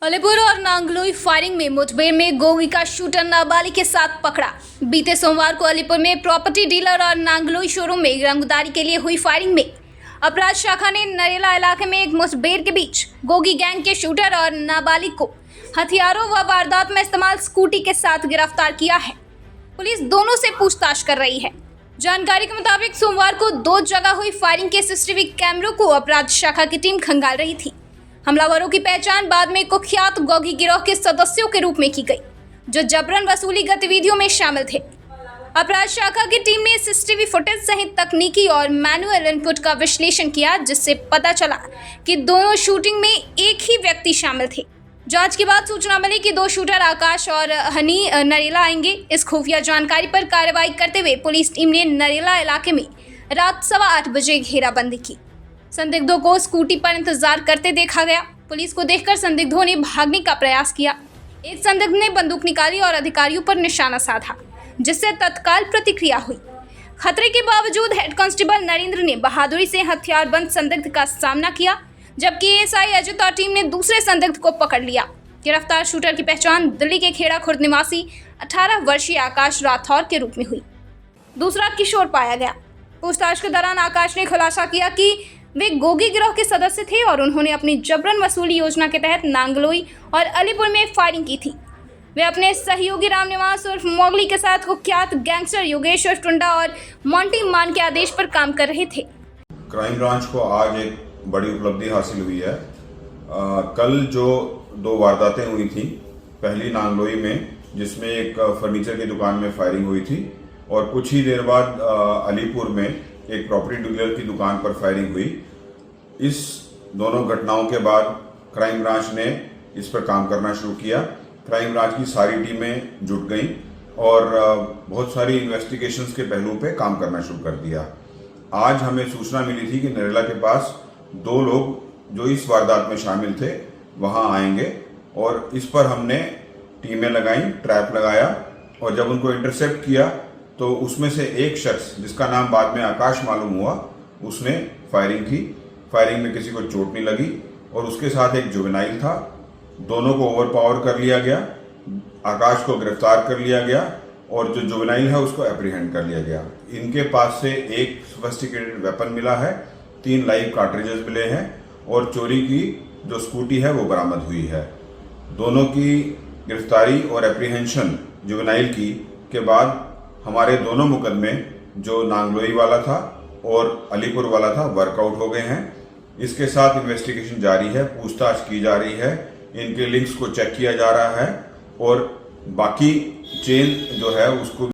अलीपुर और नांगलोई फायरिंग में मुठभेड़ में गोगी का शूटर नाबालिग के साथ पकड़ा। बीते सोमवार को अलीपुर में प्रॉपर्टी डीलर और नांगलोई शोरूम में रंगदारी के लिए हुई फायरिंग में अपराध शाखा ने नरेला इलाके में एक मुठभेड़ के बीच गोगी गैंग के शूटर और नाबालिग को हथियारों व वारदात में इस्तेमाल स्कूटी के साथ गिरफ्तार किया है। पुलिस दोनों से पूछताछ कर रही है। जानकारी के मुताबिक सोमवार को 2 जगह हुई फायरिंग के सीसीटीवी कैमरों को अपराध शाखा की टीम खंगाल रही थी। हमलावरों की पहचान बाद में कुख्यात गोगी गिरोह के सदस्यों के रूप में की गई, जो जबरन वसूली गतिविधियों में शामिल थे। अपराध शाखा की टीम ने सीसीटीवी फुटेज सहित तकनीकी और मैनुअल इनपुट का विश्लेषण किया, जिससे पता चला कि दोनों शूटिंग में एक ही व्यक्ति शामिल थे। जांच के बाद सूचना मिली कि 2 शूटर आकाश और हनी नरेला आएंगे। इस खुफिया जानकारी पर कार्रवाई करते हुए पुलिस टीम ने नरेला इलाके में रात 8:15 बजे घेराबंदी की। संदिग्धों को स्कूटी पर इंतजार करते देखा गया। पुलिस को देखकर संदिग्धों ने भागने का प्रयास किया। एक संदिग्ध ने बंदूक निकाली और अधिकारियों पर निशाना साधा, जिससे तत्काल प्रतिक्रिया हुई। खतरे के बावजूद हेड कांस्टेबल नरेंद्र ने बहादुरी से हथियारबंद संदिग्ध का सामना किया, जबकि एएसआई अजित और टीम ने दूसरे संदिग्ध को पकड़ लिया। गिरफ्तार शूटर की पहचान दिल्ली के खेड़ा खुर्द निवासी 18 वर्षीय आकाश राठौर के रूप में हुई। दूसरा किशोर पाया गया। पूछताछ के दौरान आकाश ने खुलासा किया कि वे गोगी गिरोह के सदस्य थे और उन्होंने अपनी जबरन वसूली योजना के तहत नांगलोई और अलीपुर में फायरिंग की थी। वे अपने सहयोगी रामनिवास उर्फ मोगली के साथ कुख्यात गैंगस्टर योगेश उर्फ टुंडा और मोंटी मान के आदेश पर काम कर रहे थे। क्राइम ब्रांच को आज एक बड़ी उपलब्धि हासिल हुई है। कल जो 2 वारदातें हुई थी, पहली नांगलोई में जिसमें एक फर्नीचर की दुकान में फायरिंग हुई थी, और कुछ ही देर बाद अलीपुर में एक प्रॉपर्टी डीलर की दुकान पर फायरिंग हुई। इस दोनों घटनाओं के बाद क्राइम ब्रांच ने इस पर काम करना शुरू किया। क्राइम ब्रांच की सारी टीमें जुट गईं और बहुत सारी इन्वेस्टिगेशंस के पहलू पे काम करना शुरू कर दिया। आज हमें सूचना मिली थी कि नरेला के पास 2 लोग जो इस वारदात में शामिल थे वहां आएंगे, और इस पर हमने टीमें लगाई, ट्रैप लगाया, और जब उनको इंटरसेप्ट किया तो उसमें से एक शख्स, जिसका नाम बाद में आकाश मालूम हुआ, उसने फायरिंग की। फायरिंग में किसी को चोट नहीं लगी, और उसके साथ एक जुवेनाइल था। दोनों को ओवरपावर कर लिया गया, आकाश को गिरफ्तार कर लिया गया, और जो जुवेनाइल है उसको एप्रीहेंड कर लिया गया। इनके पास से एक सोफिस्टिकेटेड वेपन मिला है, 3 लाइव कार्ट्रिजेस मिले हैं, और चोरी की जो स्कूटी है वो बरामद हुई है। दोनों की गिरफ्तारी और एप्रीहेंशन जुवेनाइल की के बाद हमारे दोनों मुकदमे, जो नांगलोई वाला था और अलीपुर वाला था, वर्कआउट हो गए हैं। इसके साथ इन्वेस्टिगेशन जारी है, पूछताछ की जा रही है, इनके लिंक्स को चेक किया जा रहा है, और बाकी चेन जो है उसको